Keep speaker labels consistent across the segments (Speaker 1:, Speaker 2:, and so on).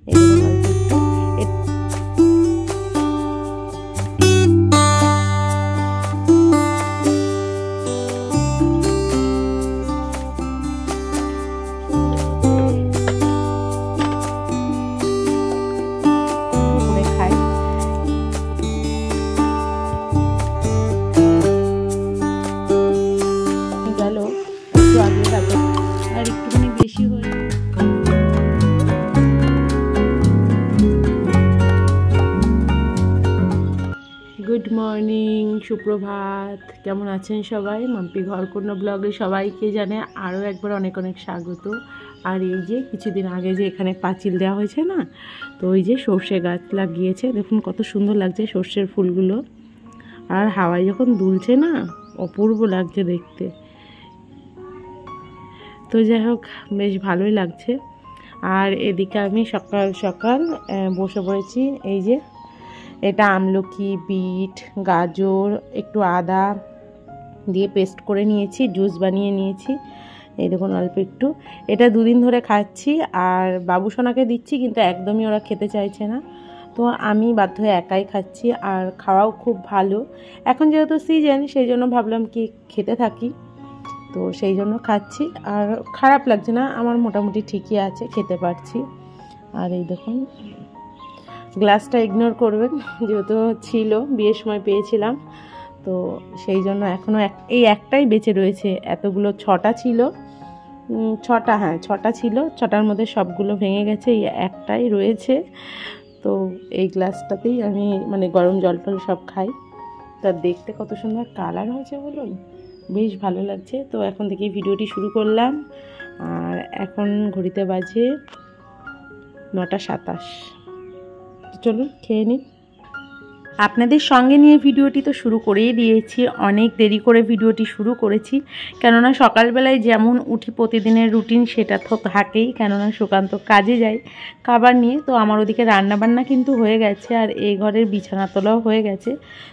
Speaker 1: এই দেখুন good morning, সুপ্রভাত। কেমন আছেন সবাই? মাম্পি ঘরকন্যা ব্লগে সবাইকে জানে আরও একবার অনেক অনেক স্বাগত। আর এই যে কিছুদিন আগে যে এখানে পাঁচিল দেওয়া হয়েছে না, তো ওই যে সর্ষে গাছ লাগিয়েছে, দেখুন কত সুন্দর লাগছে সর্ষের ফুলগুলো। আর হাওয়ায় যখন দুলছে না, অপূর্ব লাগছে দেখতে। তো যাই হোক, বেশ ভালোই লাগছে। আর এদিকে আমি সকাল সকাল বসে পড়েছি। এই যে এটা আমলকি, বিট, গাজর, একটু আদা দিয়ে পেস্ট করে নিয়েছি, জুস বানিয়ে নিয়েছি। এই দেখুন অল্প একটু। এটা দুদিন ধরে খাচ্ছি আর বাবু সোনাকে দিচ্ছি, কিন্তু একদমই ওরা খেতে চাইছে না। তো আমি বাধ্য হয়ে একাই খাচ্ছি, আর খাওয়াও খুব ভালো। এখন যেহেতু সিজন, সেই জন্য ভাবলাম কি খেতে থাকি, তো সেই জন্য খাচ্ছি। আর খারাপ লাগছে না, আমার মোটামুটি ঠিকই আছে, খেতে পারছি। আর এই দেখুন, গ্লাসটা ইগনোর করবেন, যেহেতু ছিল, বিয়ের সময় পেয়েছিলাম, তো সেই জন্য এখনও এই একটাই বেঁচে রয়েছে। এতগুলো 6টা ছিল, 6টা ছিল, 6টার মধ্যে সবগুলো ভেঙে গেছে, এই একটাই রয়েছে। তো এই গ্লাসটাতেই আমি মানে গরম জল টল সব খাই। তা দেখতে কত সুন্দর কালার হয়েছে বলুন, বেশ ভালো লাগছে। তো এখন থেকে ভিডিওটি শুরু করলাম। আর এখন ঘড়িতে বাজে 9টা 27। চলুন খেয়ে নিই। আপনাদের সঙ্গে নিয়ে ভিডিওটি তো শুরু করেই দিয়েছি, অনেক দেরি করে ভিডিওটি শুরু করেছি, কেননা সকালবেলায় যেমন উঠি প্রতিদিনের রুটিন সেটা তো থাকেই, কেননা সুকান্ত কাজে যায় খাবার নিয়ে। তো আমার ওদিকে রান্নাবান্না কিন্তু হয়ে গেছে, আর এই ঘরের বিছানা তোলাও হয়ে গেছে।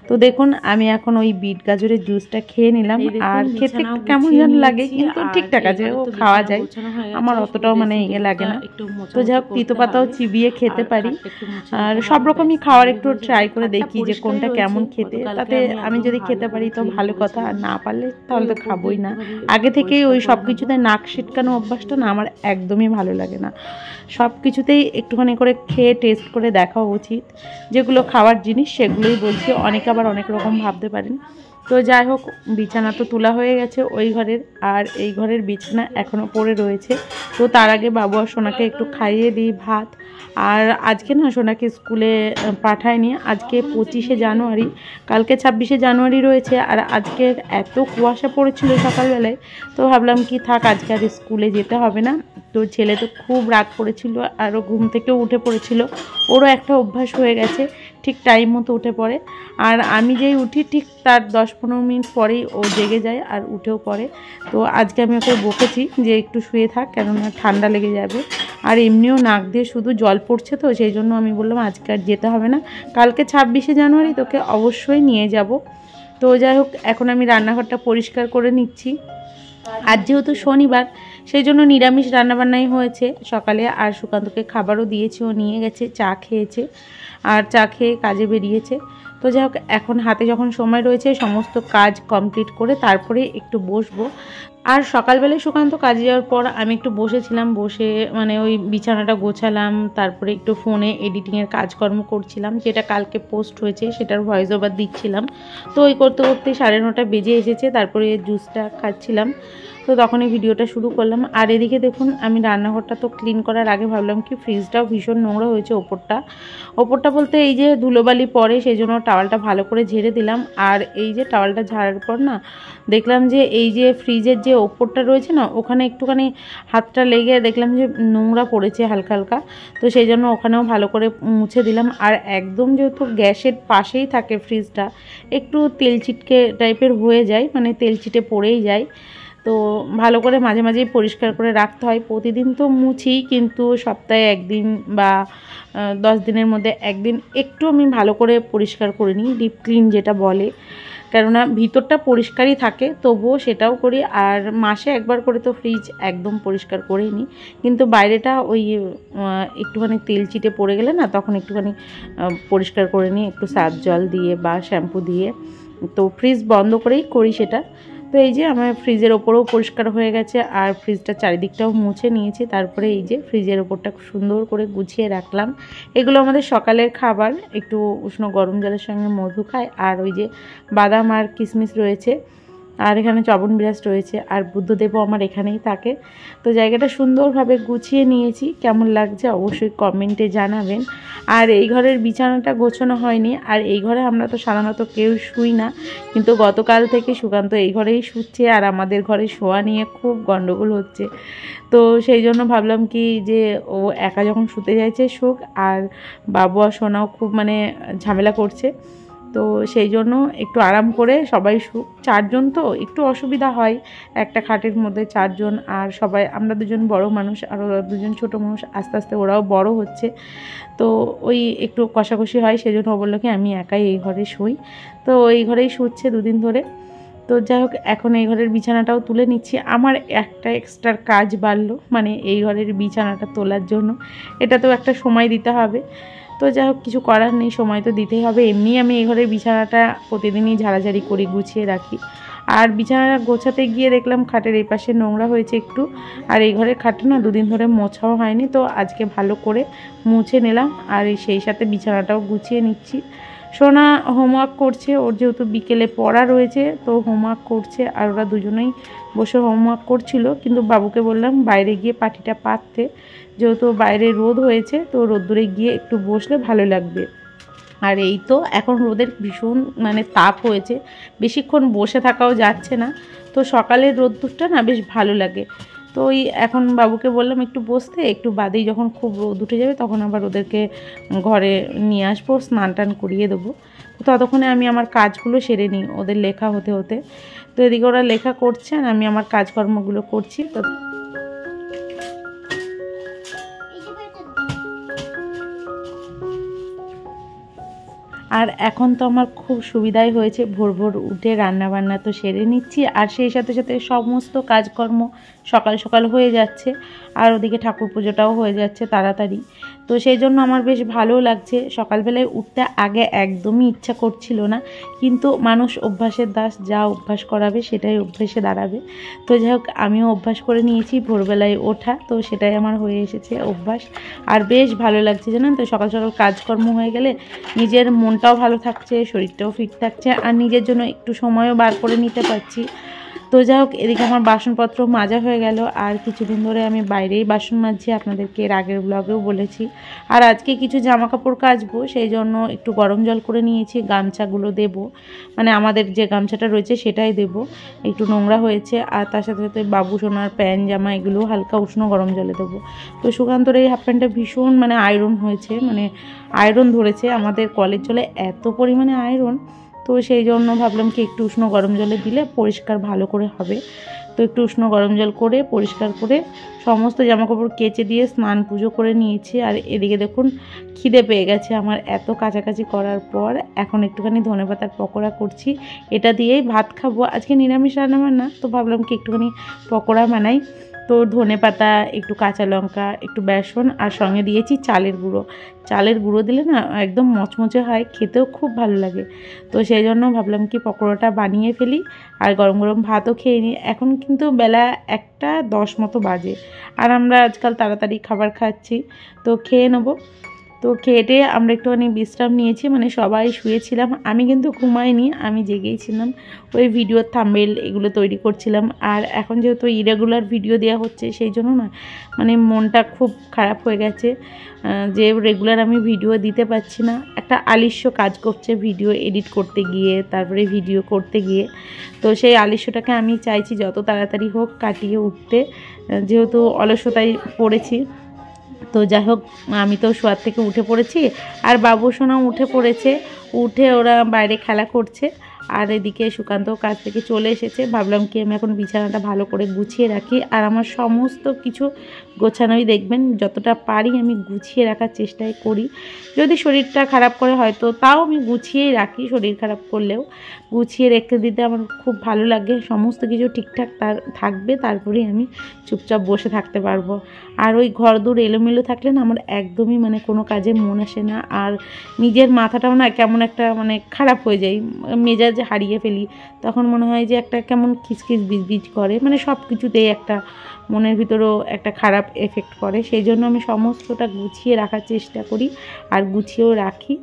Speaker 1: তো দেখুন, আমি এখন ওই বিট গাজরের জুসটা খেয়ে নিলাম। আর খেতে কেমন যেন লাগে, কিন্তু ঠিকঠাক আছে, ও খাওয়া যায়, আমার অতটাও মানে ইয়ে লাগে না। তো যাই হোক, তিতো পাতাও চিবিয়ে খেতে পারি। আর সব রকমই খাওয়ার একটু ট্রাই করে দেখি যে কোনটা কেমন খেতে। তাতে আমি যদি খেতে পারি তো ভালো কথা, আর না পারলে তাহলে তো খাবোই না। আগে থেকেই ওই সব কিছুতে নাক সিটকানো অভ্যাসটা না আমার একদমই ভালো লাগে না। সব কিছুতেই একটুখানি করে খেয়ে টেস্ট করে দেখা উচিত। যেগুলো খাওয়ার জিনিস সেগুলোই বলছি, অনেকে আবার অনেক রকম ভাবতে পারেন। তো যাই হোক, বিছানা তো তোলা হয়ে গেছে ওই ঘরের, আর এই ঘরের বিছানা এখনও পড়ে রয়েছে। তো তার আগে বাবু আর সোনাকে একটু খাইয়ে দিই ভাত। আর আজকে না সোনাকে স্কুলে পাঠায়নি, আজকে 25শে জানুয়ারি, কালকে 26শে জানুয়ারি রয়েছে। আর আজকে এত কুয়াশা পড়েছিল সকালবেলায়, তো ভাবলাম কি থাক, আজকে আর স্কুলে যেতে হবে না। তো ছেলে তো খুব রাগ করেছিল, আরও ঘুম থেকেও উঠে পড়েছিল। ওরও একটা অভ্যাস হয়ে গেছে, ঠিক টাইম মতো উঠে পড়ে। আর আমি যেই উঠি ঠিক তার 10-15 মিনিট পরেই ও জেগে যায় আর উঠেও পড়ে। তো আজকে আমি ওকে বকেছি যে একটু শুয়ে থাক, কেননা ঠান্ডা লেগে যাবে। আর এমনিও নাক দিয়ে শুধু জল পড়ছে, তো সেই জন্য আমি বললাম আজকে আর যেতে হবে না, কালকে 26শে জানুয়ারি তোকে অবশ্যই নিয়ে যাব। তো যাই হোক, এখন আমি রান্নাঘরটা পরিষ্কার করে নিচ্ছি। আজ যেহেতু শনিবার, সেই জন্য নিরামিষ রান্নাবান্নাই হয়েছে সকালে। আর সুকান্তকে খাবারও দিয়েছি, ও নিয়ে গেছে, চা খেয়েছে, আর চা খেয়ে কাজে বেরিয়েছে। তো যাই হোক, এখন হাতে যখন সময় রয়েছে সমস্ত কাজ কমপ্লিট করে তারপরে একটু বসবো। আর সকালবেলায় সুকান্ত কাজে যাওয়ার পর আমি একটু বসেছিলাম, বসে মানে ওই বিছানাটা গোছালাম, তারপরে একটু ফোনে এডিটিংয়ের কাজকর্ম করছিলাম, যেটা কালকে পোস্ট হয়েছে সেটার ভয়েস ওভার দিচ্ছিলাম। তো ওই করতে করতে 9:30 বেজে এসেছে, তারপরে জুসটা খাচ্ছিলাম। তো তখনই ভিডিওটা শুরু করলাম। আর এদিকে দেখুন, আমি রান্নাঘরটা তো ক্লিন করার আগে ভাবলাম কি ফ্রিজটাও ভীষণ নোংরা হয়েছে, ওপরটা বলতে এই যে ধুলোবালি পড়ে, সেই জন্য টাওয়ালটা ভালো করে ঝেড়ে দিলাম। আর এই যে টাওয়ালটা ঝাড়ার পর না দেখলাম যে এই যে ফ্রিজের যে ওপরটা রয়েছে না, ওখানে একটুখানি হাতটা লেগে দেখলাম যে নোংরা পড়েছে হালকা হালকা। তো সেই জন্য ওখানেও ভালো করে মুছে দিলাম। আর একদম যেহেতু গ্যাসের পাশেই থাকে ফ্রিজটা, একটু তেল চিটকে টাইপের হয়ে যায়, মানে তেল চিটে পড়েই যায়। তো ভালো করে মাঝে মাঝেই পরিষ্কার করে রাখতে হয়। প্রতিদিন তো মুছি, কিন্তু সপ্তাহে একদিন বা 10 দিনের মধ্যে একদিন একটু আমি ভালো করে পরিষ্কার করে নিই, ডিপ ক্লিন যেটা বলে। কেননা ভিতরটা পরিষ্কারই থাকে, তবুও সেটাও করি। আর মাসে একবার করে তো ফ্রিজ একদম পরিষ্কার করেই নিই, কিন্তু বাইরেটা ওই একটুখানি তেল চিটে পড়ে গেলে না, তখন একটুখানি পরিষ্কার করে নিই একটু সার্ফ জল দিয়ে বা শ্যাম্পু দিয়ে। তো ফ্রিজ বন্ধ করেই করি সেটা। তো এই যে আমার ফ্রিজের ওপরেও পরিষ্কার হয়ে গেছে, আর ফ্রিজটার চারিদিকটাও মুছে নিয়েছি। তারপরে এই যে ফ্রিজের ওপরটা সুন্দর করে গুছিয়ে রাখলাম। এগুলো আমাদের সকালের খাবার, একটু উষ্ণ গরম জলের সঙ্গে মধু খাই। আর ওই যে বাদাম আর কিশমিশ রয়েছে, আর এখানে চবনবিরাজ রয়েছে, আর বুদ্ধদেবও আমার এখানেই থাকে। তো জায়গাটা সুন্দরভাবে গুছিয়ে নিয়েছি। কেমন লাগছে অবশ্যই কমেন্টে জানাবেন। আর এই ঘরের বিছানাটা গোছানো হয়নি, আর এই ঘরে আমরা তো সাধারণত কেউ শুই না, কিন্তু গতকাল থেকে সুকান্ত এই ঘরেই শুচ্ছে, আর আমাদের ঘরে শোয়া নিয়ে খুব গন্ডগোল হচ্ছে। তো সেই জন্য ভাবলাম কি যে ও একা যখন শুতে যাইছে শুক, আর বাবু আর সোনাও খুব মানে ঝামেলা করছে, তো সেই জন্য একটু আরাম করে সবাই চারজন তো একটু অসুবিধা হয় একটা খাটের মধ্যে চারজন। আর সবাই আমরা দুজন বড় মানুষ, আর ওরা দুজন ছোট মানুষ, আস্তে আস্তে ওরাও বড় হচ্ছে, তো ওই একটু কষাকষি হয়। সেই জন্য ও বললো কি আমি একাই এই ঘরে শুই। তো এই ঘরেই শুচ্ছে দুদিন ধরে। তো যাই হোক, এখন এই ঘরের বিছানাটাও তুলে নিচ্ছি। আমার একটা এক্সট্রা কাজ বাড়লো, মানে এই ঘরের বিছানাটা তোলার জন্য। এটা তো একটা সময় দিতে হবে, তো যাই হোক কিছু করার নেই, সময় তো দিতেই হবে। এমনি আমি এই ঘরের বিছানাটা প্রতিদিনই ঝাড়াঝাড়ি করি, গুছিয়ে রাখি। আর বিছানাটা গোছাতে গিয়ে দেখলাম খাটের এই পাশে নোংরা হয়েছে একটু, আর এই ঘরের খাটটা না দুদিন ধরে মোছাও হয়নি, তো আজকে ভালো করে মুছে নিলাম। আর সেই সাথে বিছানাটাও গুছিয়ে নিচ্ছি। সোনা হোমওয়ার্ক করছে, ওর যেহেতু বিকেলে পড়া রয়েছে, তো হোমওয়ার্ক করছে, আর ওরা দুজনেই বসে হোমওয়ার্ক করছিল। কিন্তু বাবুকে বললাম বাইরে গিয়ে পাটিটা পাততে, যেহেতু বাইরে রোদ হয়েছে, তো রোদ্দুরে গিয়ে একটু বসলে ভালো লাগবে। আর এই তো এখন রোদের ভীষণ মানে তাপ হয়েছে, বেশিক্ষণ বসে থাকাও যাচ্ছে না, তো সকালের রোদ্দুরটা না বেশ ভালো লাগে। তো ওই এখন বাবুকে বললাম একটু বসতে, একটু বাদেই যখন খুব রোদ উঠে যাবে তখন আবার ওদেরকে ঘরে নিয়ে আসবো, স্নান টান করিয়ে দেবো। তো ততক্ষণে আমি আমার কাজগুলো সেরে নিই ওদের লেখা হতে হতে। তো এদিকে ওরা লেখা করছে আর আমি আমার কাজকর্মগুলো করছি। তো আর এখন তো আমার খুব সুবিধাই হয়েছে, ভোর ভোর উঠে রান্নাবান্না তো সেরে নিচ্ছি, আর সেই সাথে সাথে সমস্ত কাজকর্ম সকাল সকাল হয়ে যাচ্ছে, আর ওদিকে ঠাকুর পুজোটাও হয়ে যাচ্ছে তাড়াতাড়ি। তো সেই জন্য আমার বেশ ভালো লাগছে। সকালবেলায় উঠতে আগে একদমই ইচ্ছা করছিল না, কিন্তু মানুষ অভ্যাসের দাস, যা অভ্যাস করাবে সেটাই অভ্যাসে দাঁড়াবে। তো যাই হোক আমিও অভ্যাস করে নিয়েছি ভোরবেলায় ওঠা, তো সেটাই আমার হয়ে এসেছে অভ্যাস। আর বেশ ভালো লাগছে জানেন তো, সকাল সকাল কাজকর্ম হয়ে গেলে নিজের মনটাও ভালো থাকছে, শরীরটাও ফিট থাকছে, আর নিজের জন্য একটু সময়ও বার করে নিতে পারছি। তো যাই হোক এদিকে আমার বাসনপত্র মাজা হয়ে গেল, আর কিছুদিন ধরে আমি বাইরেই বাসন মাজছি, আপনাদেরকে এর আগের ব্লগেও বলেছি। আর আজকে কিছু জামা কাপড় কাচবো, সেই জন্য একটু গরম জল করে নিয়েছি, গামছাগুলো দেব, মানে আমাদের যে গামছাটা রয়েছে সেটাই দেব, একটু নোংরা হয়েছে। আর তার সাথে সাথে বাবু সোনার প্যান্ট জামা এগুলো হালকা উষ্ণ গরম জলে দেবো। তো সুকান্তর এই হাফ প্যান্টটা ভীষণ মানে আয়রন হয়েছে, মানে আয়রন ধরেছে, আমাদের কলের জলে এত পরিমাণে আয়রন, তো সেই জন্য ভাবলাম কি একটু উষ্ণ গরম জলে দিলে পরিষ্কার ভালো করে হবে। তো একটু উষ্ণ গরম জল করে পরিষ্কার করে সমস্ত জামাকাপড় কেচে দিয়ে স্নান পুজো করে নিয়েছি। আর এদিকে দেখুন খিদে পেয়ে গেছে আমার এত কাছাকাছি করার পর। এখন একটুখানি ধনেপাতার পকোড়া করছি, এটা দিয়েই ভাত খাবো। আজকে নিরামিষ রান্নাবান্না, তো ভাবলাম কি একটুখানি পকোড়া বানাই। তো ধনেপাতা, একটু কাঁচা লঙ্কা, একটু বেসন, আর সঙ্গে দিয়েছি চালের গুঁড়ো। চালের গুঁড়ো দিলে না একদম মচমচে হয়, খেতেও খুব ভালো লাগে। তো সেই জন্য ভাবলাম কি পকোড়াটা বানিয়ে ফেলি, আর গরম গরম ভাতও খেয়ে নিই। এখন কিন্তু বেলা 1:10 মতো বাজে, আর আমরা আজকাল তাড়াতাড়ি খাবার খাচ্ছি, তো খেয়ে নেবো। তো খেয়ে আমরা একটুখানি বিশ্রাম নিয়েছি, মানে সবাই শুয়েছিলাম, আমি কিন্তু ঘুমাইনি, আমি জেগেই ছিলাম, ওই ভিডিওর থাম্বনেল এগুলো তৈরি করছিলাম। আর এখন যেহেতু ইরেগুলার ভিডিও দেওয়া হচ্ছে, সেই জন্য না মানে মনটা খুব খারাপ হয়ে গেছে যে রেগুলার আমি ভিডিও দিতে পারছি না। একটা আলস্য কাজ করছে ভিডিও এডিট করতে গিয়ে, তারপরে ভিডিও করতে গিয়ে। তো সেই আলস্যটাকে আমি চাইছি যত তাড়াতাড়ি হোক কাটিয়ে উঠতে, যেহেতু অলসতায় পড়েছি। তো যাই হোক আমি তো শোয়ার থেকে উঠে পড়েছি, আর বাবু সোনাও উঠে পড়েছে, উঠে ওরা বাইরে খেলা করছে। আর এদিকে সুকান্ত কাজ থেকে চলে এসেছে, ভাবলাম কি আমি এখন বিছানাটা ভালো করে গুছিয়ে রাখি। আর আমার সমস্ত কিছু গোছানোই দেখবেন, যতটা পারি আমি গুছিয়ে রাখার চেষ্টাই করি। যদি শরীরটা খারাপ করে হয়তো তাও আমি গুছিয়েই রাখি, শরীর খারাপ করলেও গুছিয়ে রেখে দিতে আমার খুব ভালো লাগে। সমস্ত কিছু ঠিকঠাক থাকবে, তারপরেই আমি চুপচাপ বসে থাকতে পারবো। আর ওই ঘরদোর এলোমেলো থাকলে না আমার একদমই মানে কোনো কাজে মন আসে না। আর নিজের মাথাটাও না কেমন একটা মানে খারাপ হয়ে যায়, মেজাজ হারিয়ে ফেলি। তখন মনে হয় যে একটা কেমন খিচখিচ বিজবিজ করে, মানে সব কিছুতেই একটা মনের ভিতরেও একটা খারাপ এফেক্ট পড়ে। সেই জন্য আমি সমস্তটা গুছিয়ে রাখার চেষ্টা করি আর গুছিয়েও রাখি।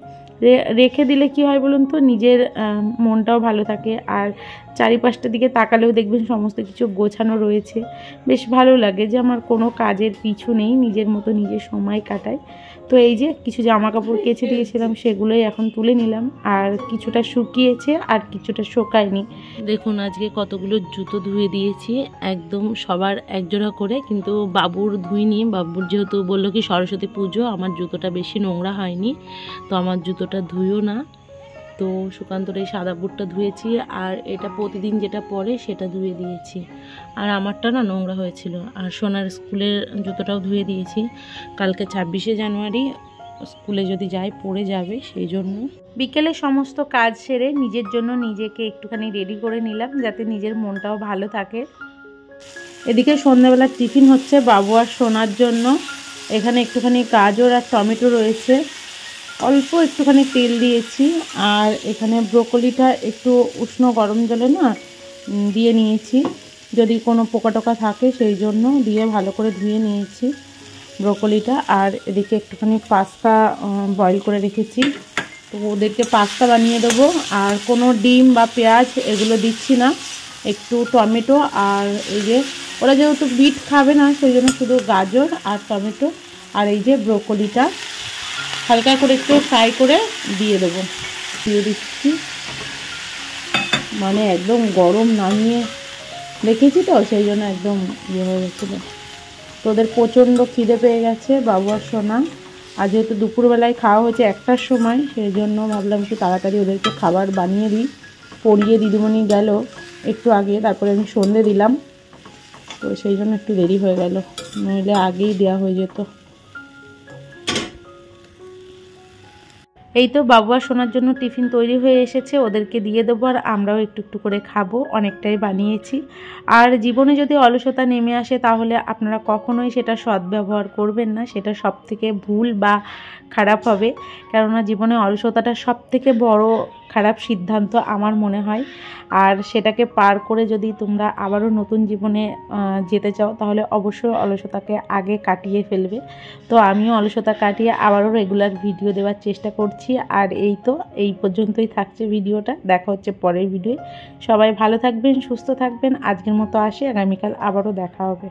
Speaker 1: রেখে দিলে কি হয় বলুন তো, নিজের মনটাও ভালো থাকে। আর চারিপাশটার দিকে তাকালেও দেখবেন সমস্ত কিছু গোছানো রয়েছে, বেশ ভালো লাগে যে আমার কোনো কাজের পিছু নেই, নিজের মতো নিজের সময় কাটাই। তো এই যে কিছু জামা কাপড় কেচে দিয়েছিলাম, সেগুলোই এখন তুলে নিলাম। আর কিছুটা শুকিয়েছে আর কিছুটা শুকায়নি। দেখুন আজকে কতগুলো জুতো ধুয়ে দিয়েছি, একদম সবার একজোড়া করে, কিন্তু বাবুর ধুইনি। বাবুর যেহেতু বললো কি সরস্বতী পুজো, আমার জুতোটা বেশি নোংরা হয়নি, তো আমার জুতোটা ধুইও না। তো সুকান্তর এই সাদা বুটটা ধুয়েছি, আর এটা প্রতিদিন যেটা পরে সেটা ধুয়ে দিয়েছি। আর আমারটা না নোংরা হয়েছিল। আর সোনার স্কুলের জুতোটাও ধুয়ে দিয়েছি, কালকে 26শে জানুয়ারি স্কুলে যদি যায় পরে যাবে, সেই জন্য। বিকেলে সমস্ত কাজ সেরে নিজের জন্য নিজেকে একটুখানি রেডি করে নিলাম, যাতে নিজের মনটাও ভালো থাকে। এদিকে সন্ধ্যাবেলা টিফিন হচ্ছে বাবু আর সোনার জন্য। এখানে একটুখানি গাজর আর টমেটো রয়েছে, অল্প একটুখানি তেল দিয়েছি। আর এখানে ব্রোকলিটা একটু উষ্ণ গরম জলে না দিয়ে নিয়েছি, যদি কোনো পোকা টোকা থাকে সেই জন্য দিয়ে ভালো করে ধুয়ে নিয়েছি ব্রোকলিটা। আর এদিকে একটুখানি পাস্তা বয়েল করে রেখেছি, তো ওদেরকে পাস্তা বানিয়ে দেবো। আর কোনো ডিম বা পেঁয়াজ এগুলো দিচ্ছি না, একটু টমেটো আর এই যে ওরা যেহেতু বিট খাবে না, সেই জন্য শুধু গাজর আর টমেটো আর এই যে ব্রোকলিটা হালকা করে একটু ফ্রাই করে দিয়ে দেবো, দিয়ে দিচ্ছি। মানে একদম গরম নামিয়ে রেখেছি তো, সেই জন্য একদম ইয়ে হয়ে গেছিলো। তো ওদের প্রচণ্ড খিদে পেয়ে গেছে বাবু আর সোনা। আর যেহেতু দুপুরবেলায় খাওয়া হয়েছে 1টার সময়, সেই জন্য ভাবলাম একটু তাড়াতাড়ি ওদেরকে খাবার বানিয়ে দিই। পড়িয়ে দিদিমণি গেল একটু আগে, তারপরে আমি সন্ধে দিলাম, তো সেই জন্য একটু দেরি হয়ে গেল, নইলে আগেই দেওয়া হয়ে যেত। এই তো বাবু আর সোনার জন্য টিফিন তৈরি হয়ে এসেছে, ওদেরকে দিয়ে দেবো। আর আমরাও একটু একটু করে খাবো, অনেকটাই বানিয়েছি। আর জীবনে যদি অলসতা নেমে আসে, তাহলে আপনারা কখনোই সেটা সদ্ব্যবহার করবেন না, সেটা সবথেকে ভুল বা খারাপ হবে। কেননা জীবনে অলসতাটা সবথেকে বড় খারাপ সিদ্ধান্ত আমার মনে হয়। আর সেটাকে পার করে যদি তোমরা আবারও নতুন জীবনে যেতে চাও, তাহলে অবশ্যই অলসতাকে আগে কাটিয়ে ফেলবে। তো আমিও অলসতা কাটিয়ে আবারও রেগুলার ভিডিও দেওয়ার চেষ্টা করছি। আর এই তো এই পর্যন্তই থাকছে ভিডিওটা, দেখা হচ্ছে পরের ভিডিওয়। সবাই ভালো থাকবেন, সুস্থ থাকবেন। আজকের মতো আসি, আগামীকাল আবারও দেখা হবে।